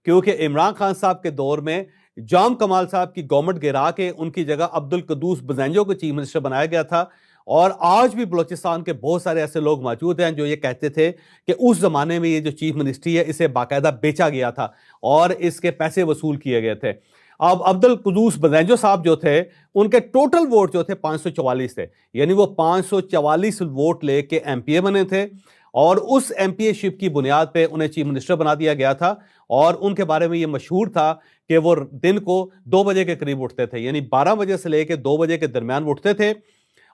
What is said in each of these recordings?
کیونکہ عمران خان صاحب کے دور میں جام کمال صاحب کی گورنمنٹ گرا کے ان کی جگہ عبدالقدوس بزنجو کو چیف منسٹر بنایا گیا تھا. اور آج بھی بلوچستان کے بہت سارے ایسے لوگ موجود ہیں جو یہ کہتے تھے کہ اس زمانے میں یہ جو چیف منسٹری ہے اسے باقاعدہ بیچا گیا تھا اور اس کے پیسے وصول کیے گئے تھے. اب عبدالقدوس بزنجو صاحب جو تھے ان کے ٹوٹل ووٹ جو تھے 544 تھے, یعنی وہ 544 ووٹ لے کے ایم پی اے بنے تھے, اور اس ایم پی اے شپ کی بنیاد پہ انہیں چیف منسٹر بنا دیا گیا تھا. اور ان کے بارے میں یہ مشہور تھا کہ وہ دن کو 2 بجے کے قریب اٹھتے تھے, یعنی 12 بجے سے لے کے 2 بجے کے درمیان اٹھتے تھے,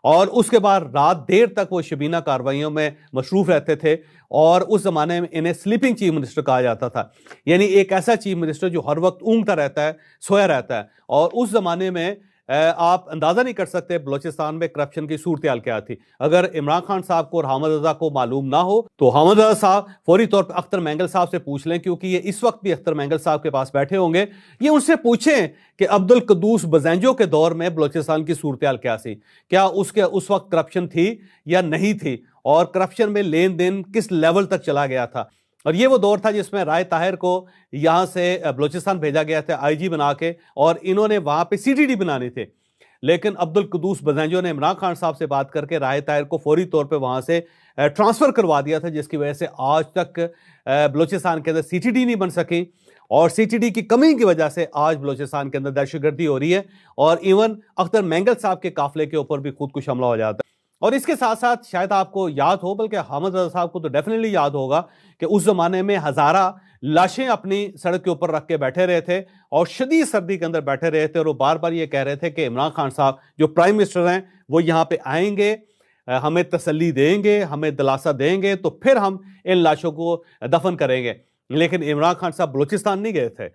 اور اس کے بعد رات دیر تک وہ شبینہ کاروائیوں میں مصروف رہتے تھے. اور اس زمانے میں انہیں سلیپنگ چیف منسٹر کہا جاتا تھا, یعنی ایک ایسا چیف منسٹر جو ہر وقت اونگتا رہتا ہے, سویا رہتا ہے. اور اس زمانے میں آپ اندازہ نہیں کر سکتے بلوچستان میں کرپشن کی صورتحال کیا تھی. اگر عمران خان صاحب کو اور حامد رضا کو معلوم نہ ہو تو حامد رضا صاحب فوری طور پہ اختر مینگل صاحب سے پوچھ لیں, کیونکہ یہ اس وقت بھی اختر مینگل صاحب کے پاس بیٹھے ہوں گے. یہ ان سے پوچھیں کہ عبدالقدوس بزنجو کے دور میں بلوچستان کی صورتحال کیا تھی, کیا اس وقت کرپشن تھی یا نہیں تھی, اور کرپشن میں لین دین کس لیول تک چلا گیا تھا. اور یہ وہ دور تھا جس میں رائے طاہر کو یہاں سے بلوچستان بھیجا گیا تھا آئی جی بنا کے, اور انہوں نے وہاں پہ سی ٹی ڈی بنانی تھے. لیکن عبدالقدوس بزنجو نے عمران خان صاحب سے بات کر کے رائے طاہر کو فوری طور پہ وہاں سے ٹرانسفر کروا دیا تھا, جس کی وجہ سے آج تک بلوچستان کے اندر سی ٹی ڈی نہیں بن سکی. اور سی ٹی ڈی کی کمی کی وجہ سے آج بلوچستان کے اندر دہشت گردی ہو رہی ہے, اور ایون اختر مینگل صاحب کے قافلے کے اوپر بھی خودکش حملہ ہو جاتا ہے. اور اس کے ساتھ ساتھ شاید آپ کو یاد ہو, بلکہ حامد رضا صاحب کو تو ڈیفینیٹلی یاد ہوگا کہ اس زمانے میں ہزارہ لاشیں اپنی سڑک کے اوپر رکھ کے بیٹھے رہے تھے, اور شدید سردی کے اندر بیٹھے رہے تھے, اور وہ بار بار یہ کہہ رہے تھے کہ عمران خان صاحب جو پرائم منسٹر ہیں وہ یہاں پہ آئیں گے, ہمیں تسلی دیں گے, ہمیں دلاسا دیں گے, تو پھر ہم ان لاشوں کو دفن کریں گے. لیکن عمران خان صاحب بلوچستان نہیں گئے تھے.